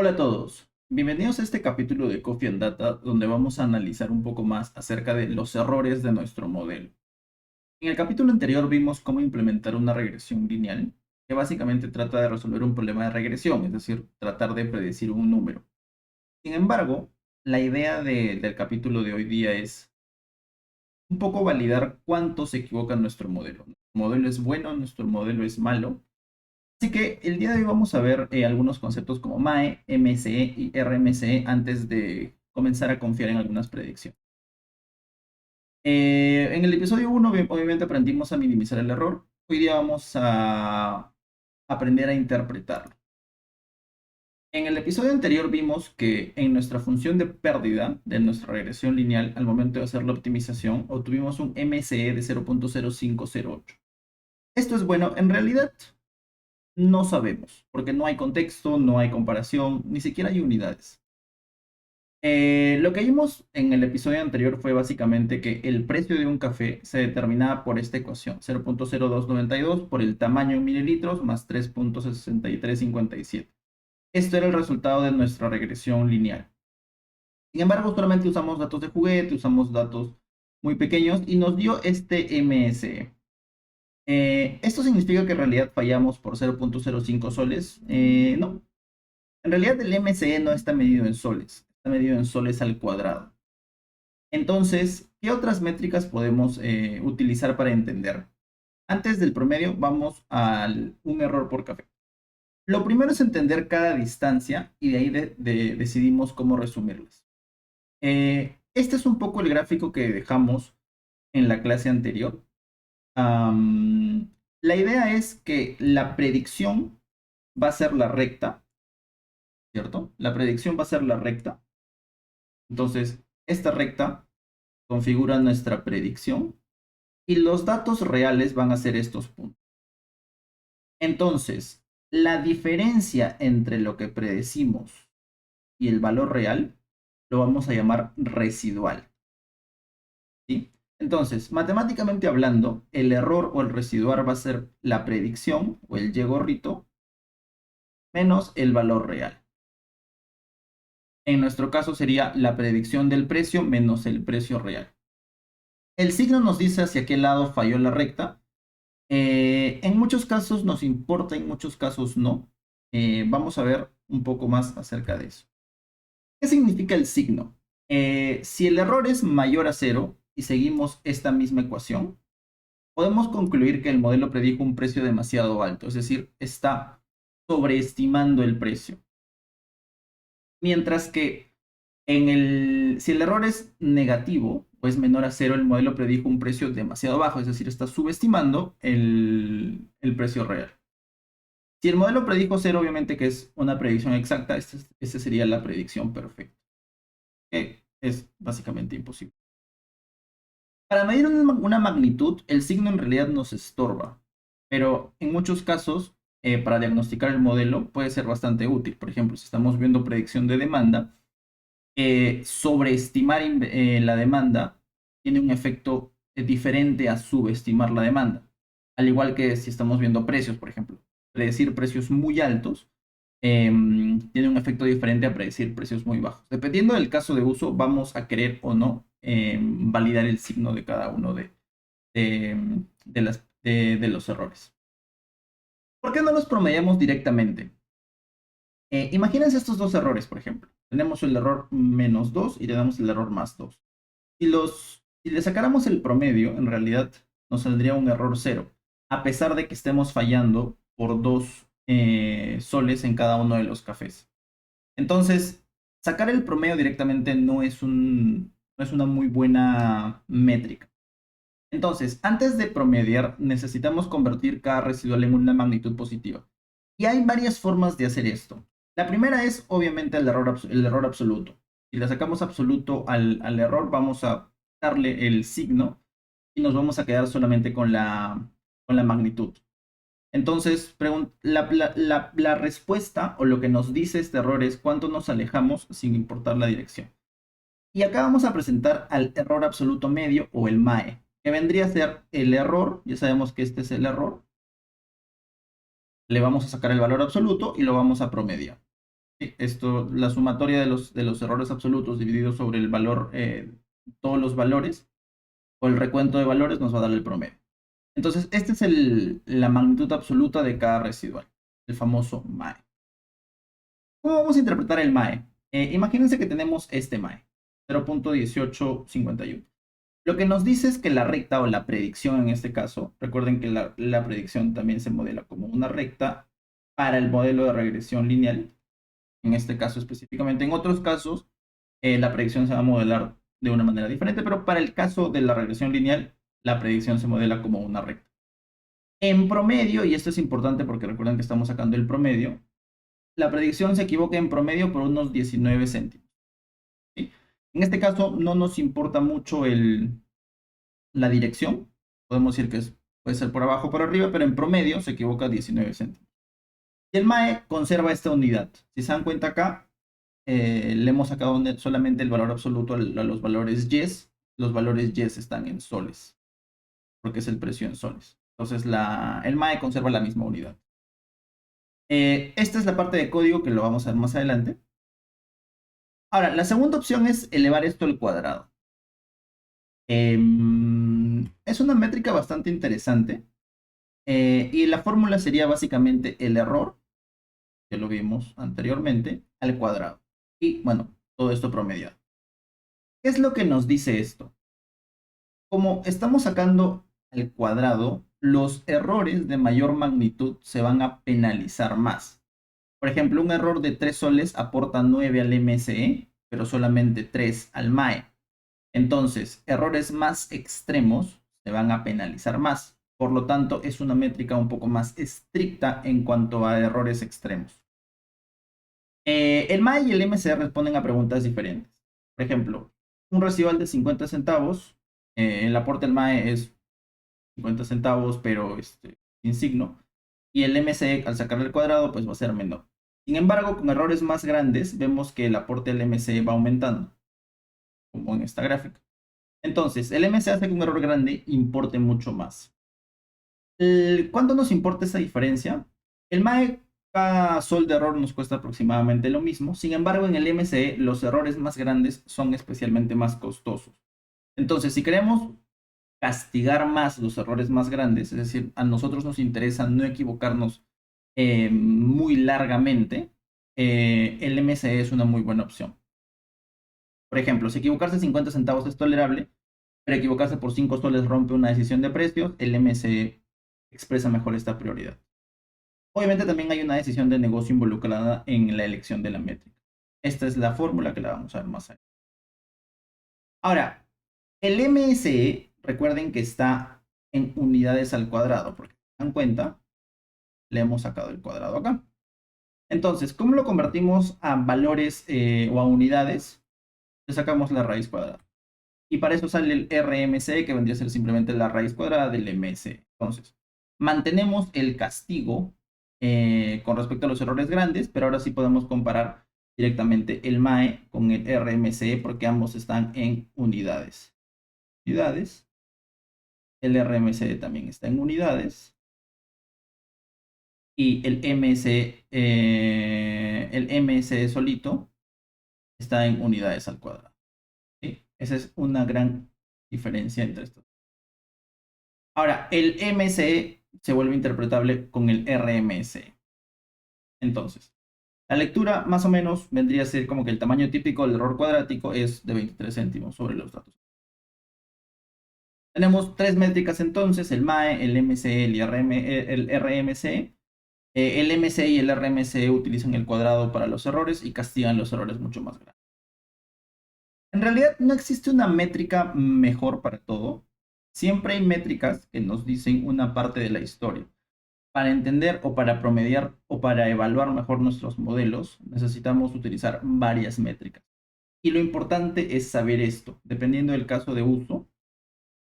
Hola a todos, bienvenidos a este capítulo de Coffee and Data donde vamos a analizar un poco más acerca de los errores de nuestro modelo. En el capítulo anterior vimos cómo implementar una regresión lineal, que básicamente trata de resolver un problema de regresión, es decir, tratar de predecir un número. Sin embargo, la idea del capítulo de hoy día es un poco validar cuánto se equivoca nuestro modelo. ¿Nuestro modelo es bueno? ¿Nuestro modelo es malo? Así que el día de hoy vamos a ver algunos conceptos como MAE, MSE y RMSE antes de comenzar a confiar en algunas predicciones. En el episodio 1 obviamente aprendimos a minimizar el error. Hoy día vamos a aprender a interpretarlo. En el episodio anterior vimos que en nuestra función de pérdida de nuestra regresión lineal al momento de hacer la optimización obtuvimos un MSE de 0.0508. Esto es bueno, en realidad no sabemos, porque no hay contexto, no hay comparación, ni siquiera hay unidades. Lo que vimos en el episodio anterior fue básicamente que el precio de un café se determinaba por esta ecuación, 0.0292 por el tamaño en mililitros más 3.6357. Esto era el resultado de nuestra regresión lineal. Sin embargo, solamente usamos datos de juguete, usamos datos muy pequeños y nos dio este MSE. ¿Esto significa que en realidad fallamos por 0.05 soles? No. En realidad el MSE no está medido en soles, está medido en soles al cuadrado. Entonces, ¿qué otras métricas podemos utilizar para entender? Antes del promedio, vamos a un error por café. Lo primero es entender cada distancia y de ahí decidimos cómo resumirlas. Este es un poco el gráfico que dejamos en la clase anterior. La idea es que la predicción va a ser la recta, ¿cierto? La predicción va a ser la recta. Entonces, esta recta configura nuestra predicción y los datos reales van a ser estos puntos. Entonces, la diferencia entre lo que predecimos y el valor real lo vamos a llamar residual. ¿Sí? Entonces, matemáticamente hablando, el error o el residual va a ser la predicción o el Y-gorrito menos el valor real. En nuestro caso sería la predicción del precio menos el precio real. El signo nos dice hacia qué lado falló la recta. En muchos casos nos importa, en muchos casos no. Vamos a ver un poco más acerca de eso. ¿Qué significa el signo? Si el error es mayor a cero y seguimos esta misma ecuación, podemos concluir que el modelo predijo un precio demasiado alto, es decir, está sobreestimando el precio. Mientras que si el error es negativo o es menor a cero, el modelo predijo un precio demasiado bajo, es decir, está subestimando el precio real. Si el modelo predijo cero, obviamente que es una predicción exacta, esta sería la predicción perfecta, que es básicamente imposible. Para medir una magnitud, el signo en realidad nos estorba, pero en muchos casos, para diagnosticar el modelo puede ser bastante útil. Por ejemplo, si estamos viendo predicción de demanda, sobreestimar la demanda tiene un efecto diferente a subestimar la demanda. Al igual que si estamos viendo precios, por ejemplo. Predecir precios muy altos tiene un efecto diferente a predecir precios muy bajos. Dependiendo del caso de uso, vamos a querer o no validar el signo de cada uno de los errores. ¿Por qué no los promediamos directamente? Imagínense estos dos errores, por ejemplo. Tenemos el error menos 2 y tenemos el error más 2. Si le sacáramos el promedio, en realidad nos saldría un error cero, a pesar de que estemos fallando por 2 soles en cada uno de los cafés. Entonces, sacar el promedio directamente no es una muy buena métrica. Entonces, antes de promediar, necesitamos convertir cada residual en una magnitud positiva. Y hay varias formas de hacer esto. La primera es, obviamente, el error absoluto. Si le sacamos absoluto al error, vamos a darle el signo y nos vamos a quedar solamente con la magnitud. Entonces, la respuesta o lo que nos dice este error es cuánto nos alejamos sin importar la dirección. Y acá vamos a presentar al error absoluto medio o el MAE, que vendría a ser el error. Ya sabemos que este es el error. Le vamos a sacar el valor absoluto y lo vamos a promediar. ¿sí? Esto, la sumatoria de los errores absolutos dividido sobre el valor, todos los valores, o el recuento de valores nos va a dar el promedio. Entonces, esta es la magnitud absoluta de cada residual, el famoso MAE. ¿Cómo vamos a interpretar el MAE? Imagínense que tenemos este MAE, 0.1851. Lo que nos dice es que la recta o la predicción en este caso, recuerden que la predicción también se modela como una recta para el modelo de regresión lineal, en este caso específicamente. En otros casos, la predicción se va a modelar de una manera diferente, pero para el caso de la regresión lineal, la predicción se modela como una recta. En promedio, y esto es importante porque recuerden que estamos sacando el promedio, la predicción se equivoca en promedio por unos 19 céntimos. ¿Sí? En este caso, no nos importa mucho la dirección. Podemos decir que puede ser por abajo o por arriba, pero en promedio se equivoca 19 céntimos. Y el MAE conserva esta unidad. Si se dan cuenta acá, le hemos sacado solamente el valor absoluto a los valores yes. Los valores yes están en soles, porque es el precio en soles. Entonces el MAE conserva la misma unidad. Esta es la parte de código que lo vamos a ver más adelante. Ahora, la segunda opción es elevar esto al cuadrado. Es una métrica bastante interesante. Y la fórmula sería básicamente el error, que lo vimos anteriormente, al cuadrado. Y bueno, todo esto promediado. ¿Qué es lo que nos dice esto? Como estamos sacando al cuadrado, los errores de mayor magnitud se van a penalizar más. Por ejemplo, un error de 3 soles aporta 9 al MSE, pero solamente 3 al MAE. Entonces, errores más extremos se van a penalizar más. Por lo tanto, es una métrica un poco más estricta en cuanto a errores extremos. El MAE y el MSE responden a preguntas diferentes. Por ejemplo, un residual de 50 centavos, el aporte del MAE es 50 centavos, pero sin signo. Y el MSE, al sacarle el cuadrado, pues va a ser menor. Sin embargo, con errores más grandes, vemos que el aporte del MSE va aumentando, como en esta gráfica. Entonces, el MSE hace que un error grande importe mucho más. ¿Cuánto nos importa esa diferencia? El MAE, cada sol de error nos cuesta aproximadamente lo mismo. Sin embargo, en el MSE, los errores más grandes son especialmente más costosos. Entonces, si queremos castigar más los errores más grandes, es decir, a nosotros nos interesa no equivocarnos muy largamente, el MSE es una muy buena opción. Por ejemplo, si equivocarse 50 centavos es tolerable, pero equivocarse por 5 soles rompe una decisión de precios, el MSE expresa mejor esta prioridad. Obviamente también hay una decisión de negocio involucrada en la elección de la métrica. Esta es la fórmula que la vamos a ver más adelante. Ahora, el MSE, recuerden que está en unidades al cuadrado, porque si se dan cuenta, le hemos sacado el cuadrado acá. Entonces, ¿cómo lo convertimos a valores o a unidades? Le sacamos la raíz cuadrada. Y para eso sale el RMSE, que vendría a ser simplemente la raíz cuadrada del MSE. Entonces, mantenemos el castigo con respecto a los errores grandes, pero ahora sí podemos comparar directamente el MAE con el RMSE porque ambos están en unidades. Unidades. El RMSE también está en unidades. Y el MSE solito está en unidades al cuadrado. ¿Sí? Esa es una gran diferencia entre estos. Ahora, el MSE se vuelve interpretable con el RMSE. Entonces, la lectura más o menos vendría a ser como que el tamaño típico del error cuadrático es de 23 céntimos sobre los datos. Tenemos tres métricas entonces, el MAE, el MSE, el RMSE. El MSE y el RMSE utilizan el cuadrado para los errores y castigan los errores mucho más grandes. En realidad no existe una métrica mejor para todo. Siempre hay métricas que nos dicen una parte de la historia. Para entender o para promediar o para evaluar mejor nuestros modelos, necesitamos utilizar varias métricas. Y lo importante es saber esto, dependiendo del caso de uso,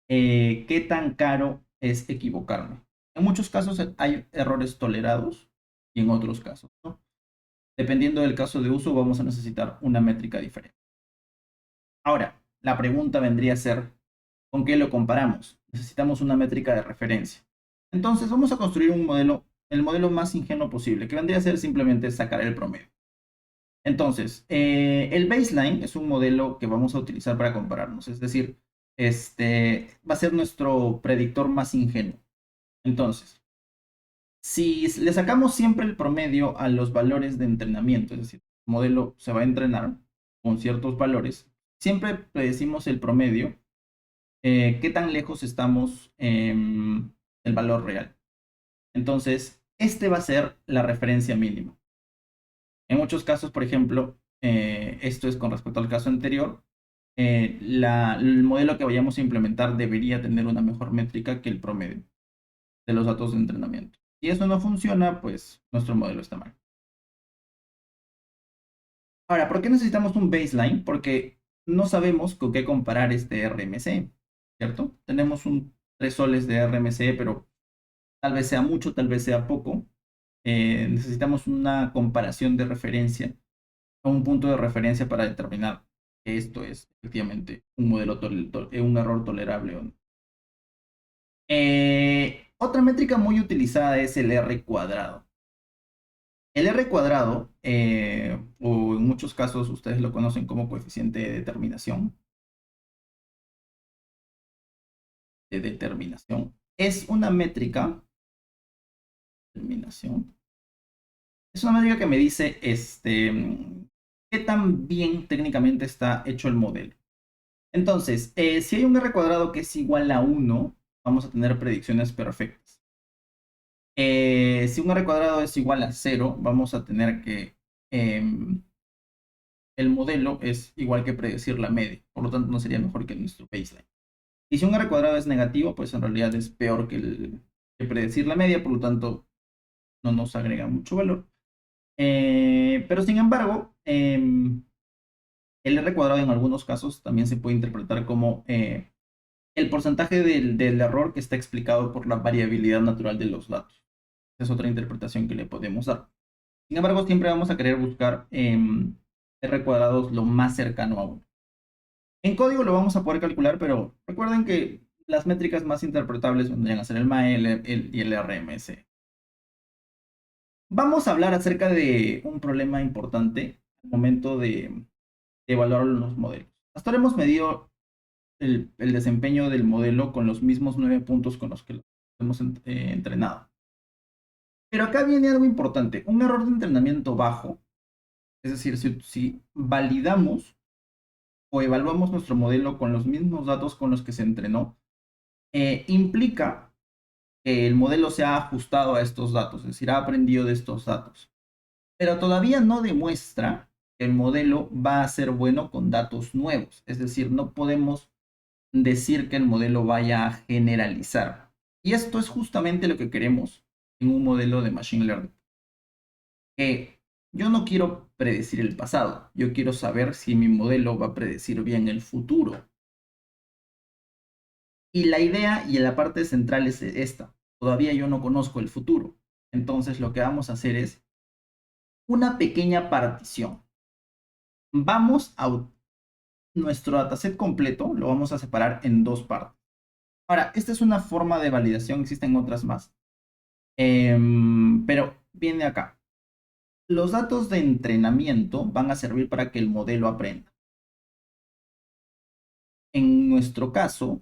qué tan caro es equivocarme. En muchos casos hay errores tolerados y en otros casos no. Dependiendo del caso de uso, vamos a necesitar una métrica diferente. Ahora, la pregunta vendría a ser, ¿con qué lo comparamos? Necesitamos una métrica de referencia. Entonces, vamos a construir un modelo, el modelo más ingenuo posible, que vendría a ser simplemente sacar el promedio. Entonces, el baseline es un modelo que vamos a utilizar para compararnos, es decir, va a ser nuestro predictor más ingenuo. Entonces, si le sacamos siempre el promedio a los valores de entrenamiento, es decir, el modelo se va a entrenar con ciertos valores, siempre predecimos el promedio, qué tan lejos estamos del valor real. Entonces, este va a ser la referencia mínima. En muchos casos, por ejemplo, esto es con respecto al caso anterior, el modelo que vayamos a implementar debería tener una mejor métrica que el promedio de los datos de entrenamiento. Si eso no funciona, pues nuestro modelo está mal. Ahora, ¿por qué necesitamos un baseline? Porque no sabemos con qué comparar este RMC, ¿cierto? Tenemos un 3 soles de RMC, pero tal vez sea mucho, tal vez sea poco. Necesitamos una comparación de referencia, un punto de referencia para determinar que esto es efectivamente un modelo, un error tolerable o no. Otra métrica muy utilizada es el R cuadrado. El R cuadrado, o en muchos casos ustedes lo conocen como coeficiente de determinación, es una métrica, determinación, es una métrica que me dice qué tan bien técnicamente está hecho el modelo. Entonces, si hay un R cuadrado que es igual a 1, vamos a tener predicciones perfectas. Si un R cuadrado es igual a 0, vamos a tener que el modelo es igual que predecir la media. Por lo tanto, no sería mejor que nuestro baseline. Y si un R cuadrado es negativo, pues en realidad es peor que predecir la media. Por lo tanto, no nos agrega mucho valor. Pero sin embargo, el R cuadrado en algunos casos también se puede interpretar como el porcentaje del error que está explicado por la variabilidad natural de los datos. Esa es otra interpretación que le podemos dar. Sin embargo, siempre vamos a querer buscar R cuadrados lo más cercano a 1. En código lo vamos a poder calcular, pero recuerden que las métricas más interpretables vendrían a ser el MAE y el RMS. Vamos a hablar acerca de un problema importante al momento de evaluar los modelos. Hasta ahora hemos medido el desempeño del modelo con los mismos 9 puntos con los que lo hemos entrenado. Pero acá viene algo importante, un error de entrenamiento bajo, es decir, si validamos o evaluamos nuestro modelo con los mismos datos con los que se entrenó, implica que el modelo se ha ajustado a estos datos, es decir, ha aprendido de estos datos. Pero todavía no demuestra que el modelo va a ser bueno con datos nuevos, es decir, no podemos decir que el modelo vaya a generalizar. Y esto es justamente lo que queremos en un modelo de Machine Learning. Yo no quiero predecir el pasado, yo quiero saber si mi modelo va a predecir bien el futuro. Y la idea y la parte central es esta. Todavía yo no conozco el futuro. Entonces lo que vamos a hacer es una pequeña partición. Vamos a nuestro dataset completo, lo vamos a separar en dos partes. Ahora, esta es una forma de validación, existen otras más. Pero viene acá. Los datos de entrenamiento van a servir para que el modelo aprenda. En nuestro caso,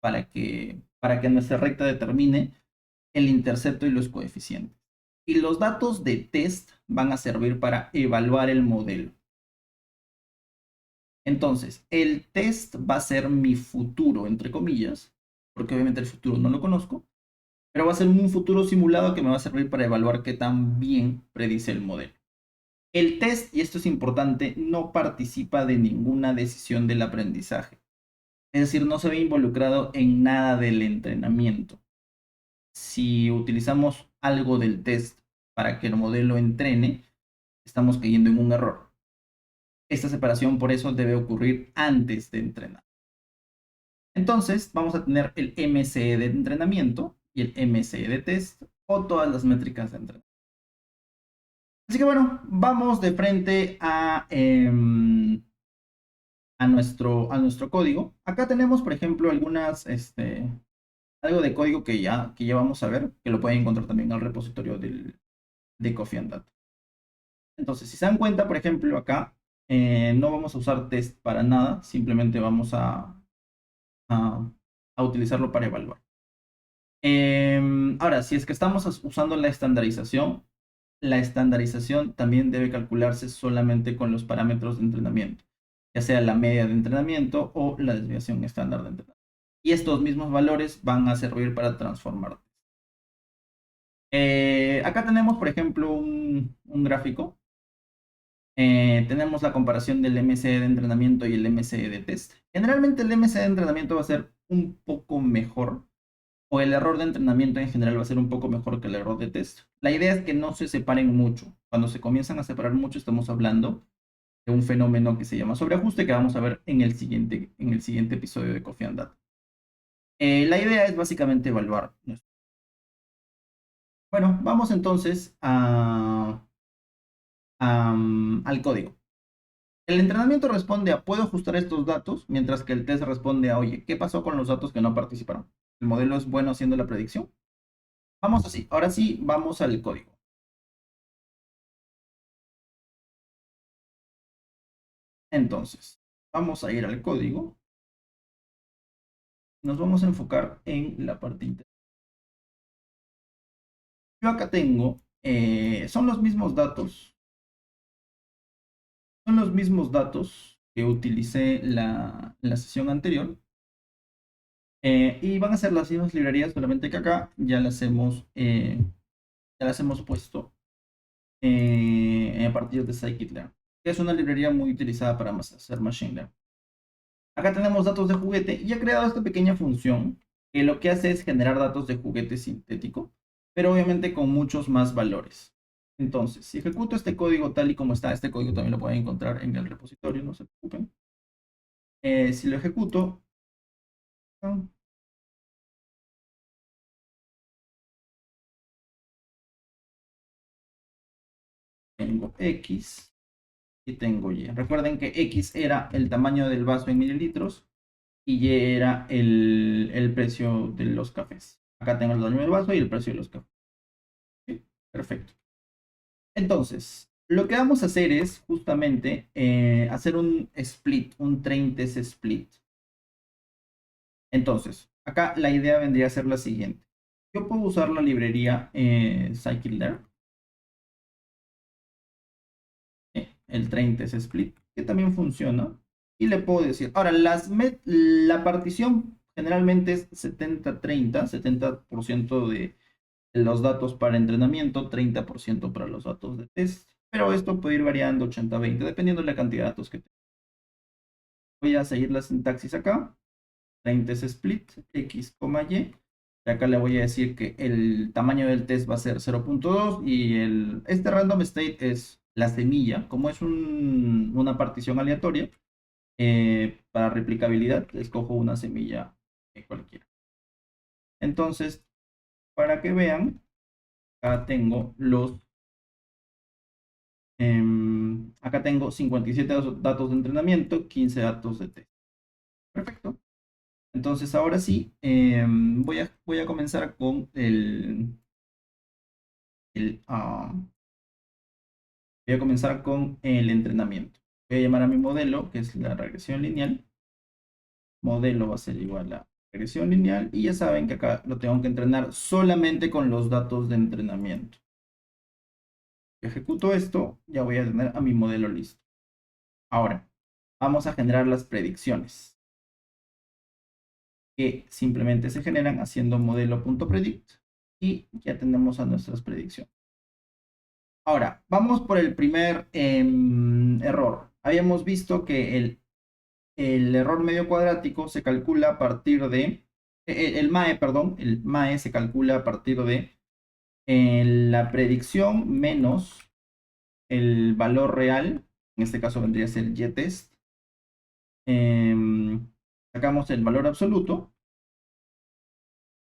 para que nuestra recta determine el intercepto y los coeficientes. Y los datos de test van a servir para evaluar el modelo. Entonces, el test va a ser mi futuro, entre comillas, porque obviamente el futuro no lo conozco, pero va a ser un futuro simulado que me va a servir para evaluar qué tan bien predice el modelo. El test, y esto es importante, no participa de ninguna decisión del aprendizaje. Es decir, no se ve involucrado en nada del entrenamiento. Si utilizamos algo del test para que el modelo entrene, estamos cayendo en un error. Esta separación por eso debe ocurrir antes de entrenar. Entonces, vamos a tener el MCE de entrenamiento y el MCE de test o todas las métricas de entrenamiento. Así que bueno, vamos de frente a nuestro código. Acá tenemos, por ejemplo, algo de código que ya vamos a ver, que lo pueden encontrar también en el repositorio de Coffee and Data. Entonces, si se dan cuenta, por ejemplo, acá no vamos a usar test para nada, simplemente vamos a, a utilizarlo para evaluar. Ahora, si es que estamos usando la estandarización también debe calcularse solamente con los parámetros de entrenamiento, ya sea la media de entrenamiento o la desviación estándar de entrenamiento. Y estos mismos valores van a servir para transformar. Acá tenemos, por ejemplo, un gráfico. Tenemos la comparación del MCE de entrenamiento y el MCE de test. Generalmente el MCE de entrenamiento va a ser un poco mejor, o el error de entrenamiento en general va a ser un poco mejor que el error de test. La idea es que no se separen mucho. Cuando se comienzan a separar mucho, estamos hablando de un fenómeno que se llama sobreajuste, que vamos a ver en el siguiente episodio de Coffee and Data. La idea es básicamente evaluar. Bueno, vamos entonces al código. El entrenamiento responde a puedo ajustar estos datos, mientras que el test responde a oye, ¿qué pasó con los datos que no participaron? ¿El modelo es bueno haciendo la predicción? Vamos así, ahora sí, vamos al código. Entonces, vamos a ir al código. Nos vamos a enfocar en la parte interna. Yo acá tengo, son los mismos datos. Son los mismos datos que utilicé la sesión anterior. Y van a ser las mismas librerías, solamente que acá ya las hemos puesto a partir de scikit-learn, que es una librería muy utilizada para hacer machine learning. Acá tenemos datos de juguete y he creado esta pequeña función que lo que hace es generar datos de juguete sintético, pero obviamente con muchos más valores. Entonces, si ejecuto este código tal y como está, este código también lo pueden encontrar en el repositorio, no se preocupen. Si lo ejecuto, tengo X y tengo Y. Recuerden que X era el tamaño del vaso en mililitros y Y era el precio de los cafés. Acá tengo el tamaño del vaso y el precio de los cafés. ¿Sí? Perfecto. Entonces, lo que vamos a hacer es justamente hacer un split, un train test split. Entonces, acá la idea vendría a ser la siguiente. Yo puedo usar la librería scikit-learn, el train test split, que también funciona. Y le puedo decir, ahora, la partición generalmente es 70-30, 70% de los datos para entrenamiento, 30% para los datos de test, pero esto puede ir variando 80-20, dependiendo de la cantidad de datos que tenga. Voy a seguir la sintaxis acá, 30 es split, x, y, y acá le voy a decir que el tamaño del test va a ser 0.2 y este random state es la semilla, como es una partición aleatoria, para replicabilidad, escojo una semilla cualquiera. Entonces, para que vean, acá tengo acá tengo 57 datos de entrenamiento, 15 datos de test. Perfecto. Entonces ahora sí, voy a comenzar con voy a comenzar con el entrenamiento. Voy a llamar a mi modelo, que es la regresión lineal. Modelo va a ser igual a regresión lineal y ya saben que acá lo tengo que entrenar solamente con los datos de entrenamiento. Ejecuto esto, ya voy a tener a mi modelo listo. Ahora, vamos a generar las predicciones, que simplemente se generan haciendo modelo.predict y ya tenemos a nuestras predicciones. Ahora, vamos por el primer error. Habíamos visto que el error medio cuadrático se calcula a partir de, el MAE, perdón, el MAE se calcula a partir de la predicción menos el valor real, en este caso vendría a ser y-test. Sacamos el valor absoluto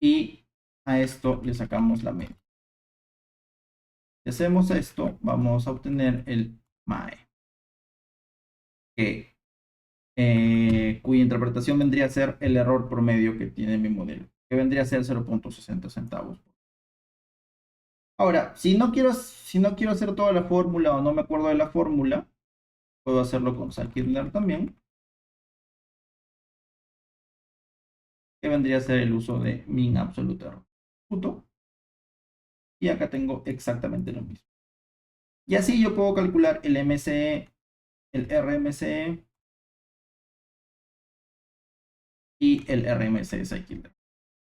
y a esto le sacamos la media. Si hacemos esto, vamos a obtener el MAE, cuya interpretación vendría a ser el error promedio que tiene mi modelo, que vendría a ser 0.60 centavos. Ahora, si no quiero hacer toda la fórmula o no me acuerdo de la fórmula, puedo hacerlo con scikit-learn también, que vendría a ser el uso de min absoluto error. Y acá tengo exactamente lo mismo. Y así yo puedo calcular el MCE, el RMCE y el RMCE scikit-learn.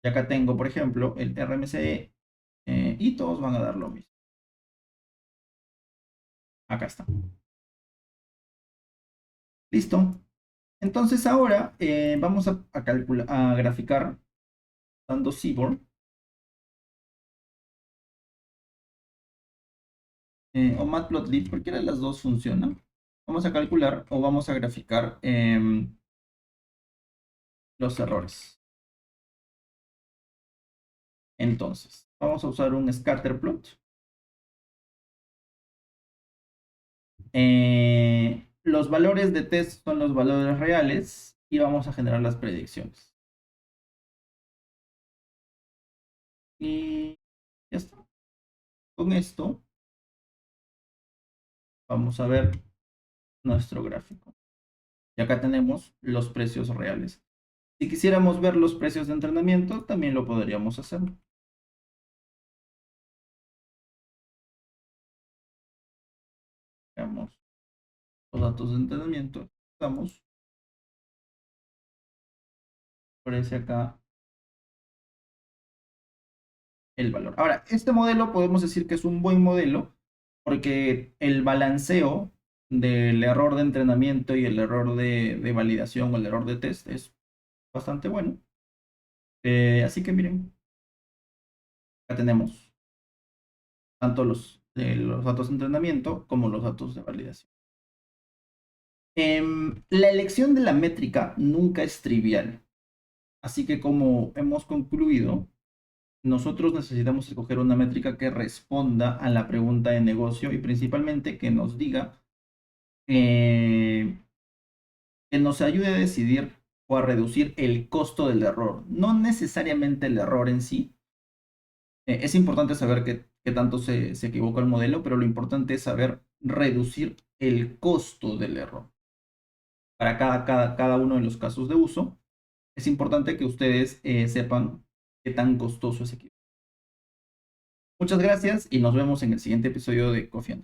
Y acá tengo, por ejemplo, el RMCE y todos van a dar lo mismo. Acá está. Listo. Entonces ahora vamos a calcular, a graficar usando Seaborn o Matplotlib, cualquiera de las dos funciona. Vamos a calcular o vamos a graficar los errores. Entonces, vamos a usar un scatterplot. Los valores de test son los valores reales y vamos a generar las predicciones. Y ya está. Con esto vamos a ver nuestro gráfico. Y acá tenemos los precios reales. Si quisiéramos ver los precios de entrenamiento, también lo podríamos hacer. Veamos los datos de entrenamiento. Vamos, aparece acá el valor. Ahora, este modelo podemos decir que es un buen modelo porque el balanceo del error de entrenamiento y el error de validación o el error de test es bastante bueno. Así que miren, acá tenemos tanto los datos de entrenamiento como los datos de validación. La elección de la métrica nunca es trivial. Así que como hemos concluido, nosotros necesitamos escoger una métrica que responda a la pregunta de negocio y principalmente que nos diga, que nos ayude a decidir o a reducir el costo del error, no necesariamente el error en sí. Es importante saber qué tanto se equivocó el modelo, pero lo importante es saber reducir el costo del error. Para cada uno de los casos de uso, es importante que ustedes sepan qué tan costoso es equipo. Muchas gracias y nos vemos en el siguiente episodio de Coffee and